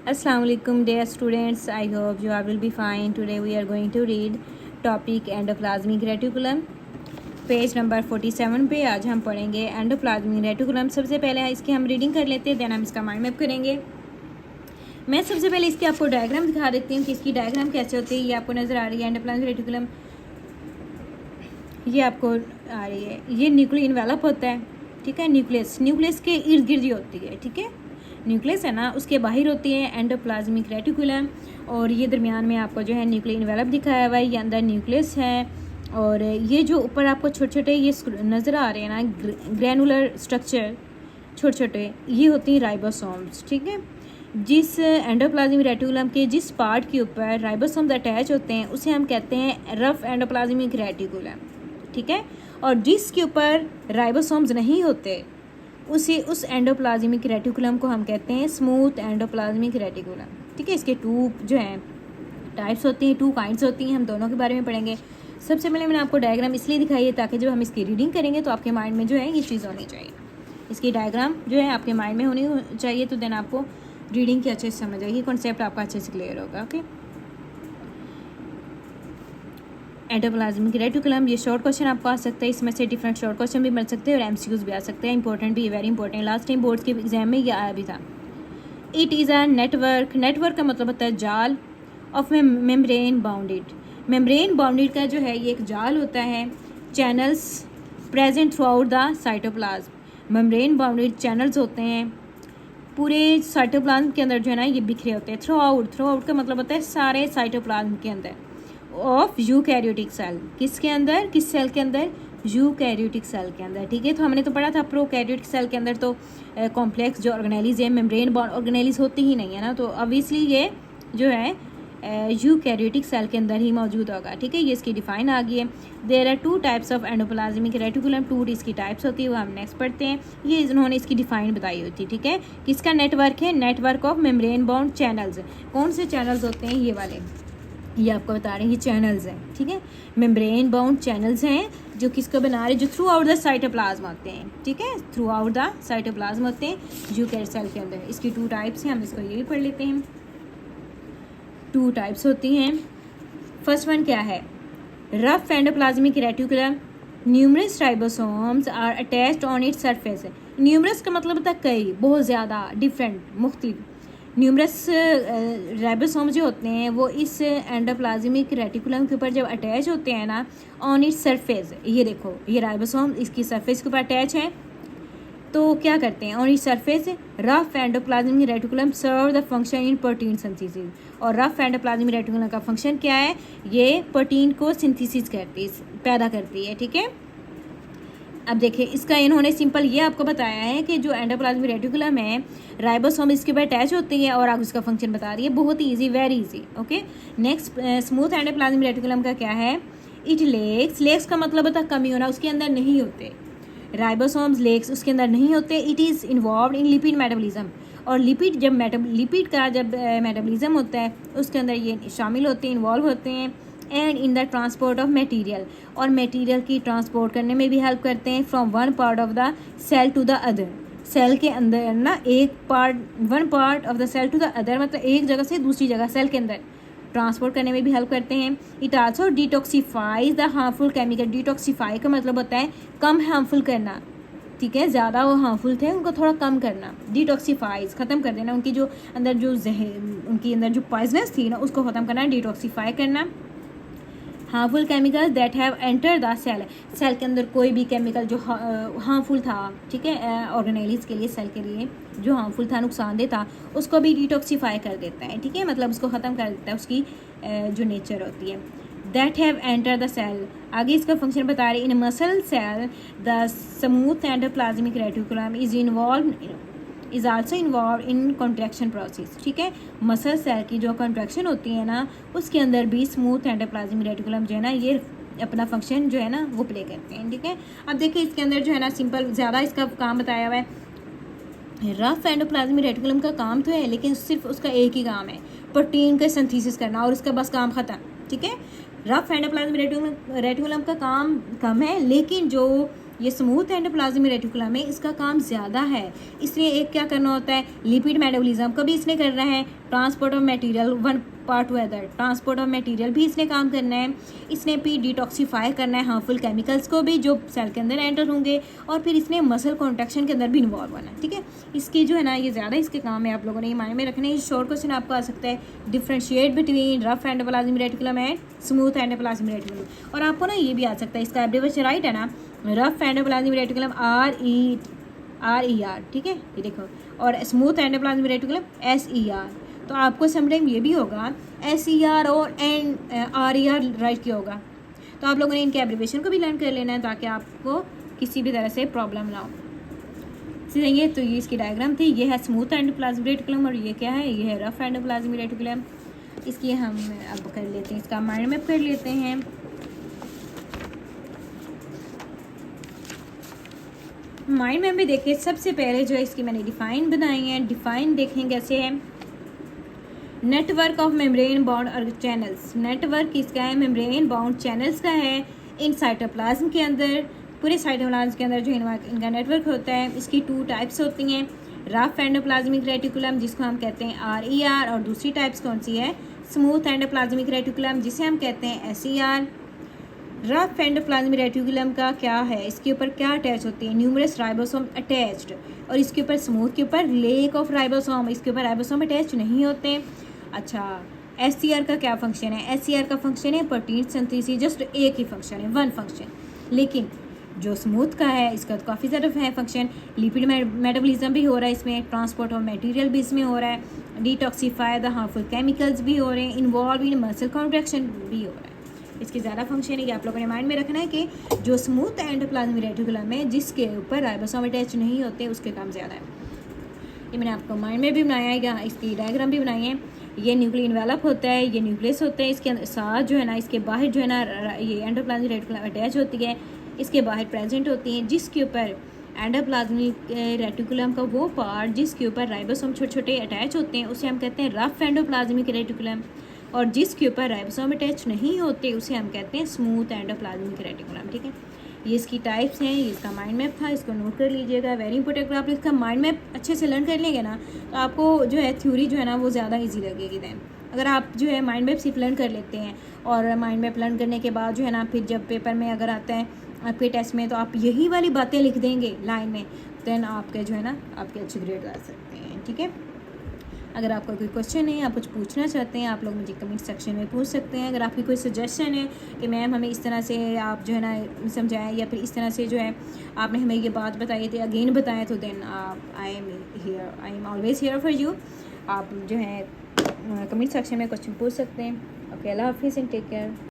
Assalamu alaikum dear students. I hope you all will be fine. Today we are going to read topic endoplasmic reticulum. Page number 47 पे आज हम पढ़ेंगे endoplasmic reticulum. सबसे पहले इसकी हम रीडिंग कर लेते हैं, देन हम इसका माइंड मैप करेंगे। मैं सबसे पहले इसकी आपको डायग्राम दिखा देती हूँ कि इसकी डायग्राम कैसे होती है। ये आपको नज़र आ रही है एंडोप्लाज्मिक रेटिकुलम, ये आपको आ रही है। ये न्यूक्लियर इन्वेलप होता है, ठीक है। न्यूक्लियस के इर्द गिर्द ही होती है, ठीक है। न्यूक्लियस है ना, उसके बाहर होती है एंडोप्लाज्मिक रेटिकुलम, और ये दरमियान में आपको जो है न्यूक्लियर इन्वेलप दिखाया हुआ है। ये अंदर न्यूक्लियस है, और ये जो ऊपर आपको छोटे छोटे ये नज़र आ रहे हैं ना, ग्रैनुलर स्ट्रक्चर छोटे छोटे, ये होती हैं राइबोसोम्स, ठीक है। जिस एंडोप्लाज्मिक रेटिकुलम के जिस पार्ट के ऊपर राइबोसोम्स अटैच होते हैं उसे हम कहते हैं रफ एंडोप्लाज्मिक रेटिकुलम, ठीक है। और जिसके ऊपर राइबोसोम्स नहीं होते उस एंडोप्लाज्मिक रेटिकुलम को हम कहते हैं स्मूथ एंडोप्लाज्मिक रेटिकुलम, ठीक है। इसके टू जो हैं टाइप्स होती हैं, टू काइंड्स होती हैं। हम दोनों के बारे में पढ़ेंगे। सबसे पहले मैंने आपको डायग्राम इसलिए दिखाई है ताकि जब हम इसकी रीडिंग करेंगे तो आपके माइंड में जो है ये चीज़ होनी चाहिए। इसकी डायग्राम जो है आपके माइंड में होनी चाहिए, तो देन आपको रीडिंग की अच्छे से समझ आएगी, कॉन्सेप्ट आपका अच्छे से क्लियर होगा। ओके, एंडोप्लाज्मिक रेटिकुलम, ये शॉर्ट क्वेश्चन आपको आ सकता है। इसमें से डिफरेंट शॉर्ट क्वेश्चन भी बन सकते हैं और एमसीक्यूज भी आ सकते हैं। इंपॉर्टेंट भी, very important. Last time boards के एग्जाम में ये आया भी था। It is a network, network का मतलब होता है जाल, of membrane bounded. Membrane bounded का जो है ये एक जाल होता है। Channels present through out the cytoplasm, membrane bounded channels होते हैं पूरे साइटोप्लाज्म के अंदर जो है ना, ये बिखरे होते हैं। थ्रू आउट का मतलब होता है सारे साइटोप्लाज्म के अंदर। ऑफ यूकैरियोटिक सेल, किसके अंदर, किस सेल के अंदर, यूकैरियोटिक सेल के अंदर, ठीक है। तो हमने तो पढ़ा था प्रोकैरियोटिक सेल के अंदर तो कॉम्प्लेक्स जो ऑर्गेनेलिज है, मेम्ब्रेन बाउंड ऑर्गेनेलिज होती ही नहीं है ना, तो ऑब्वियसली ये जो है यूकैरियोटिक सेल के अंदर ही मौजूद होगा, ठीक है। ये इसकी डिफाइन आ गई है। There are two types of endoplasmic reticulum, two इसकी टाइप्स होती है, वो हम नेक्स्ट पढ़ते हैं। ये इन्होंने इसकी डिफाइन बताई होती है, ठीक है। किसका नेटवर्क है, network of membrane bound channels. कौन से चैनल्स होते हैं, ये वाले, ये आपको बता रहे हैं, ये चैनल्स हैं, ठीक है। मेम्ब्रेन बाउंड चैनल्स हैं जो किसको बना रहे हैं, जो थ्रू आउट द साइटोप्लाज्म होते हैं, ठीक है। थ्रू आउट द साइटोप्लाज्म होते हैं यूकैरियोटिक सेल के अंदर। इसकी टू टाइप्स हैं, हम इसको ये भी पढ़ लेते हैं। टू टाइप्स होती हैं। फर्स्ट वन क्या है, rough endoplasmic reticulum, numerous ribosomes are attached on its surface. Numerous का मतलब होता है कई, बहुत ज़्यादा, डिफरेंट, मुख्तलिफ। न्यूमरस राइबोसोम जो होते हैं वो इस एंडोप्लाज्मिक रेटिकुलम के ऊपर जब अटैच होते हैं ना, ऑन इट्स सरफेस, ये देखो ये राइबोसोम इसकी सरफेस के ऊपर अटैच है, तो क्या करते हैं, on its surface rough endoplasmic reticulum serve the function in protein synthesis. और रफ एंडोप्लाज्मिक रेटिकुलम का फंक्शन क्या है, ये प्रोटीन को सिंथेसिस करती है, पैदा करती है, ठीक है। अब देखिए इसका इन्होंने सिंपल ये आपको बताया है कि जो एंडोप्लाज्मिक रेटिकुलम है, राइबोसोम इसके ऊपर अटैच होती है और आगे उसका फंक्शन बता रही है। बहुत ही easy, very easy. Okay, next smooth endoplasmic reticulum का क्या है, इट लेक्स का मतलब होता है कमी होना, उसके अंदर नहीं होते राइबोसोम्स, लेक्स उसके अंदर नहीं होते। It is involve in lipid metabolism, और लिपिड लिपिड का जब मेटाबॉलिज्म होता है उसके अंदर ये शामिल होते हैं, इन्वॉल्व होते हैं। And in the transport of material, और मटेरियल की ट्रांसपोर्ट करने में भी हेल्प करते हैं। From one part of the cell to the other, cell के अंदर ना एक part, one part of the cell to the other मतलब एक जगह से दूसरी जगह सेल के अंदर ट्रांसपोर्ट करने में भी हेल्प करते हैं। It also detoxifies the harmful chemical, detoxify का मतलब होता है कम हार्मफुल करना, ठीक है। ज़्यादा वो हार्मफुल थे उनको थोड़ा कम करना, डिटॉक्सीफाइज ख़त्म कर देना, उनकी जो अंदर जो उनकी अंदर जो पॉइजनस थी ना उसको ख़त्म करना, डिटॉक्सीफाई करना। Harmful chemical that have enter the cell, cell के अंदर कोई भी केमिकल जो हार्मफुल था, ठीक है, ऑर्गेनेलिज के लिए, सेल के लिए जो हार्मफुल था, नुकसानदेह था, उसको भी डिटॉक्सीफाई कर देता है, ठीक है, मतलब उसको ख़त्म कर देता है, उसकी जो नेचर होती है। That have enter the cell, आगे इसका फंक्शन बता रहे, in muscle cell the smooth endoplasmic reticulum is also involve in contraction process, ठीक है। मसल सेल की जो कॉन्ट्रैक्शन होती है ना उसके अंदर भी स्मूथ एंडोप्लाज्मिक रेटिकुलम जो है ना ये अपना फंक्शन जो है ना वो प्ले करते हैं, ठीक है। अब देखिए इसके अंदर जो है ना सिंपल ज़्यादा इसका काम बताया हुआ है। रफ एंडोप्लाज्मिक रेटिकुलम का काम तो है लेकिन सिर्फ उसका एक ही काम है, प्रोटीन का सिंथेसिस करना, और उसका बस काम ख़त्म, ठीक है। रफ एंडोप्लाज्मिक रेटिकुलम का काम कम है, लेकिन जो ये स्मूथ एंडोप्लाज्मिक रेटिकुलम है, इसका काम ज़्यादा है, इसलिए एक क्या करना होता है, लिपिड मेटाबॉलिज्म कभी इसने करना है, transport of material one part two other, transport of material भी इसने काम करना है, इसने भी डिटॉक्सीफाई करना है हार्मफुल केमिकल्स को भी जो सेल के अंदर एंटर होंगे, और फिर इसने मसल कॉन्ट्रैक्शन के अंदर भी इन्वॉल्व होना है। ठीक है, इसकी जो है ना ये ज़्यादा इसके काम है, आप लोगों ने ये माइंड में रखना है। शॉर्ट क्वेश्चन आपको आ सकता है, differentiate between rough endoplasmic reticulum and smooth endoplasmic reticulum. और आपको ना ये भी आ सकता है, इसका एब्रिविएशन राइट है ना, रफ एंडोप्लाज्मिक रेटिकुलम RER, ठीक है, ये देखो, और स्मूथ एंडोप्लाज्मिक रेटिकुलम SER। तो आपको समटाइम ये भी होगा SER और RER राइट किया होगा, तो आप लोगों ने इनके एब्रिविएशन को भी लर्न कर लेना है ताकि आपको किसी भी तरह से प्रॉब्लम ना हो। समझेंगे, तो ये इसकी डायग्राम थी, ये है स्मूथ एंडोप्लाज्मिक रेटिकुलम और ये क्या है, ये है रफ एंडोप्लाज्मिक रेटिकुलम। इसकी हम अब कर लेते हैं, इसका माइंड मैप कर लेते हैं। माइंड मैप में देखिए, सबसे पहले जो है इसकी मैंने डिफाइन बनाई है, डिफाइन देखें कैसे है, नेटवर्क ऑफ मेम्ब्रेन बाउंड और चैनल्स। नेटवर्क किसका है, मेम्ब्रेन बाउंड चैनल्स का है इन साइटोप्लाज्म के अंदर, पूरे साइटोप्लाज्म के अंदर जो इनका नेटवर्क होता है। इसकी 2 टाइप्स होती हैं, रफ एंडोप्लाज्मिक रेटिकुलम जिसको हम कहते हैं RER, और दूसरी टाइप्स कौन सी है, स्मूथ एंडोप्लाज्मिक रेटिकुलम जिसे हम कहते हैं SER। रफ एंडोप्लाज्मिक रेटिकुलम का क्या है, इसके ऊपर क्या अटैच होती है, न्यूमरस राइबोसोम अटैच्ड, और इसके ऊपर स्मूथ के ऊपर लेक ऑफ राइबोसोम, इसके ऊपर राइबोसोम अटैच नहीं होते। अच्छा, SER का क्या फंक्शन है, SER का फंक्शन है प्रोटीन सिंथेसिस, जस्ट एक ही फंक्शन है, 1 फंक्शन। लेकिन जो स्मूथ का है इसका तो काफ़ी ज़्यादा है फंक्शन, लिपिड मेटाबॉलिज्म भी हो रहा है इसमें, ट्रांसपोर्ट ऑफ मटेरियल भी इसमें हो रहा है, डिटॉक्सीफाई द हार्मफुल केमिकल्स भी हो रहे हैं, इन्वॉल्व इन मसल कॉन्ट्रैक्शन भी हो रहा है। इसके ज़्यादा फंक्शन है, ये आप लोगों ने माइंड में रखना है कि जो स्मूथ एंडोप्लाज्मिक रेटिकुलम है जिसके ऊपर राइबोसोम अटैच नहीं होते उसके काम ज़्यादा है। ये मैंने आपको माइंड में भी बनाया है, या इसकी डायग्राम भी बनाई है। ये न्यूक्लियर इन्वेलप होता है, ये न्यूक्लियस होते हैं, इसके साथ जो है ना इसके बाहर जो है ना ये एंडोप्लाज्मिक रेटिकुलम अटैच होती है, इसके बाहर प्रेजेंट होती हैं, जिसके ऊपर एंडोप्लाज्मिक रेटिकुलम का वो पार्ट जिसके ऊपर राइबोसोम छोटे छोटे अटैच होते हैं उसे हम कहते हैं रफ एंडोप्लाज्मिक रेटिकुलम, और जिसके ऊपर राइबोसोम अटैच नहीं होते उसे हम कहते हैं स्मूथ एंडोप्लाज्मिक रेटिकुलम। ठीक है, ये इसकी टाइप्स हैं, ये इसका माइंड मैप था, इसको नोट कर लीजिएगा, वेरी इंपॉर्टेंट। अगर आप इसका माइंड मैप अच्छे से लर्न कर लेंगे ना तो आपको जो है थ्योरी जो है ना वो ज़्यादा ईजी लगेगी। दैन अगर आप जो है माइंड मैप सिर्फ लर्न कर लेते हैं, और माइंड मैप लर्न करने के बाद जो है ना फिर जब पेपर में अगर आता है आपके टेस्ट में तो आप यही वाली बातें लिख देंगे लाइन में, दैन आपके जो है ना आपके अच्छे ग्रेड आ सकते हैं। ठीक है, अगर आपका कोई क्वेश्चन है, आप कुछ पूछना चाहते हैं, आप लोग मुझे कमेंट सेक्शन में पूछ सकते हैं। अगर आपकी कोई सजेशन है कि मैम हमें इस तरह से आप जो है ना समझाएं, या फिर इस तरह से जो है आपने हमें ये बात बताई थी अगेन बताएं, तो then I am always here for you. आप जो है कमेंट सेक्शन में क्वेश्चन पूछ सकते हैं। ओके, अल्लाह हाफिज़ एंड टेक केयर।